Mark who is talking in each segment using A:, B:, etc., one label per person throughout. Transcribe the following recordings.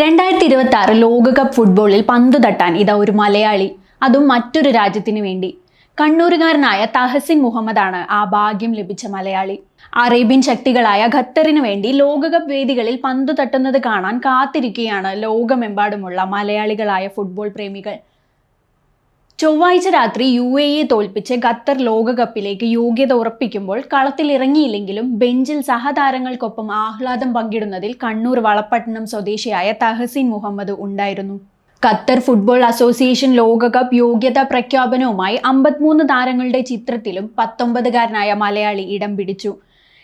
A: 2026 ലോകകപ്പ് ഫുട്ബോളിൽ പന്തു തട്ടാൻ ഇതാ ഒരു മലയാളി, അതും മറ്റൊരു രാജ്യത്തിന് വേണ്ടി. കണ്ണൂരുകാരനായ തഹസിൻ മുഹമ്മദാണ് ആ ഭാഗ്യം ലഭിച്ച മലയാളി. അറേബ്യൻ ശക്തികളായ ഖത്തറിന് വേണ്ടി ലോകകപ്പ് വേദികളിൽ പന്തു തട്ടുന്നത് കാണാൻ കാത്തിരിക്കുകയാണ് ലോകമെമ്പാടുമുള്ള മലയാളികളായ ഫുട്ബോൾ പ്രേമികൾ. ചൊവ്വാഴ്ച രാത്രി UAE തോൽപ്പിച്ച് ഖത്തർ ലോകകപ്പിലേക്ക് യോഗ്യത ഉറപ്പിക്കുമ്പോൾ കളത്തിലിറങ്ങിയില്ലെങ്കിലും ബെഞ്ചിൽ സഹതാരങ്ങൾക്കൊപ്പം ആഹ്ലാദം പങ്കിടുന്നതിൽ കണ്ണൂർ വളപട്ടണം സ്വദേശിയായ തഹസിൻ മുഹമ്മദ് ഉണ്ടായിരുന്നു. ഖത്തർ ഫുട്ബോൾ അസോസിയേഷൻ ലോകകപ്പ് യോഗ്യതാ പ്രഖ്യാപനവുമായി 53 താരങ്ങളുടെ ചിത്രത്തിലും 19-കാരനായ മലയാളി ഇടം പിടിച്ചു.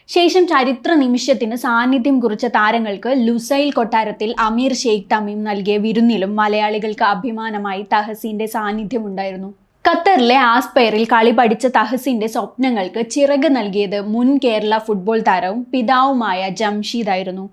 A: ശേഷം ചരിത്ര നിമിഷത്തിന് സാന്നിധ്യം കുറിച്ച താരങ്ങൾക്ക് ലുസൈൽ കൊട്ടാരത്തിൽ അമീർ ഷെയ്ഖ് തമീം നൽകിയ വിരുന്നിലും മലയാളികൾക്ക് അഭിമാനമായി തഹസിന്റെ സാന്നിധ്യമുണ്ടായിരുന്നു. ഖത്തറിലെ ആസ്പയറിൽ കളി പഠിച്ച തഹസിന്റെ സ്വപ്നങ്ങൾക്ക് ചിറക് നൽകിയത് മുൻ കേരള ഫുട്ബോൾ താരവും പിതാവുമായ ജംഷീദായിരുന്നു.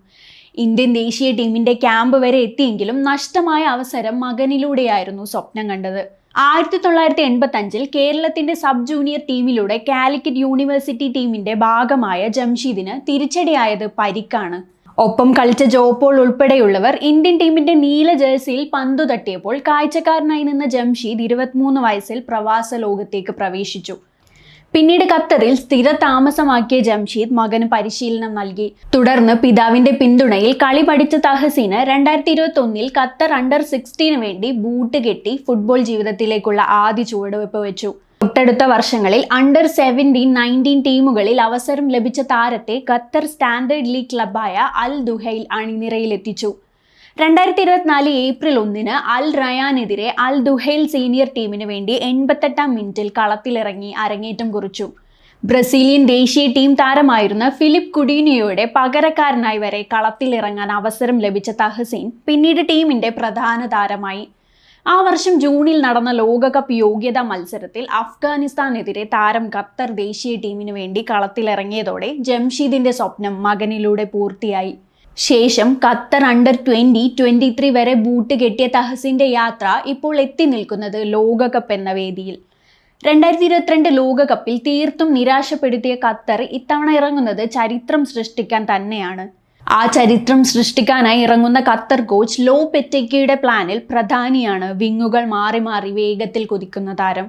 A: ഇന്ത്യൻ ദേശീയ ടീമിന്റെ ക്യാമ്പ് വരെ എത്തിയെങ്കിലും നഷ്ടമായ അവസരം മകനിലൂടെയായിരുന്നു സ്വപ്നം കണ്ടത്. 1985 കേരളത്തിന്റെ സബ് ജൂനിയർ ടീമിലൂടെ കാലിക്കറ്റ് യൂണിവേഴ്സിറ്റി ടീമിന്റെ ഭാഗമായ ജംഷീദിന് തിരിച്ചടിയായത് പരിക്കാണ്. ഒപ്പം കളിച്ച ജോപോൾ ഉൾപ്പെടെയുള്ളവർ ഇന്ത്യൻ ടീമിന്റെ നീല ജേഴ്സിയിൽ പന്തു തട്ടിയപ്പോൾ കാഴ്ചക്കാരനായി നിന്ന ജംഷീദ് 23 വയസ്സിൽ പ്രവാസ ലോകത്തേക്ക് പ്രവേശിച്ചു. പിന്നീട് ഖത്തറിൽ സ്ഥിര താമസമാക്കിയ ജംഷീദ് മകന് പരിശീലനം നൽകി. തുടർന്ന് പിതാവിന്റെ പിന്തുണയിൽ കളി പഠിച്ച തഹസീന് 2021 ഖത്തർ അണ്ടർ-16 വേണ്ടി ബൂട്ട് കെട്ടി ഫുട്ബോൾ ജീവിതത്തിലേക്കുള്ള ആദ്യ ചുവടുവെപ്പ് വെച്ചു. തൊട്ടടുത്ത വർഷങ്ങളിൽ അണ്ടർ-17, 19 ടീമുകളിൽ അവസരം ലഭിച്ച താരത്തെ ഖത്തർ സ്റ്റാൻഡേർഡ് ലീഗ് ക്ലബായ അൽ ദുഹൈൽ അണിനിരയിലെത്തിച്ചു. 2024 ഏപ്രിൽ 1 അൽ റയാനെതിരെ അൽ ദുഹൈൽ സീനിയർ ടീമിന് വേണ്ടി 88-ാം മിനിറ്റിൽ കളത്തിലിറങ്ങി അരങ്ങേറ്റം കുറിച്ചു. ബ്രസീലിയൻ ദേശീയ ടീം താരമായിരുന്ന ഫിലിപ്പ് കുഡീനിയോയുടെ പകരക്കാരനായി വരെ കളത്തിലിറങ്ങാൻ അവസരം ലഭിച്ച തഹസിൻ പിന്നീട് ടീമിന്റെ പ്രധാന താരമായി. ആ വർഷം ജൂണിൽ നടന്ന ലോകകപ്പ് യോഗ്യതാ മത്സരത്തിൽ അഫ്ഗാനിസ്ഥാനെതിരെ താരം ഖത്തർ ദേശീയ ടീമിന് വേണ്ടി കളത്തിലിറങ്ങിയതോടെ ജംഷീദിന്റെ സ്വപ്നം മകനിലൂടെ പൂർത്തിയായി. ശേഷം ഖത്തർ അണ്ടർ-20, 23 വരെ ബൂട്ട് കെട്ടിയ തഹസിന്റെ യാത്ര ഇപ്പോൾ എത്തി നിൽക്കുന്നത് ലോകകപ്പ് എന്ന വേദിയിൽ. 2022 ലോകകപ്പിൽ തീർത്തും നിരാശപ്പെടുത്തിയ ഖത്തർ ഇത്തവണ ഇറങ്ങുന്നത് ചരിത്രം സൃഷ്ടിക്കാൻ തന്നെയാണ്. ആ ചരിത്രം സൃഷ്ടിക്കാനായി ഇറങ്ങുന്ന ഖത്തർ കോച്ച് ലോപെറ്റെഗിയുടെ പ്ലാനിൽ പ്രധാനിയാണ് വിങ്ങുകൾ മാറി മാറി വേഗത്തിൽ കുതിക്കുന്ന താരം.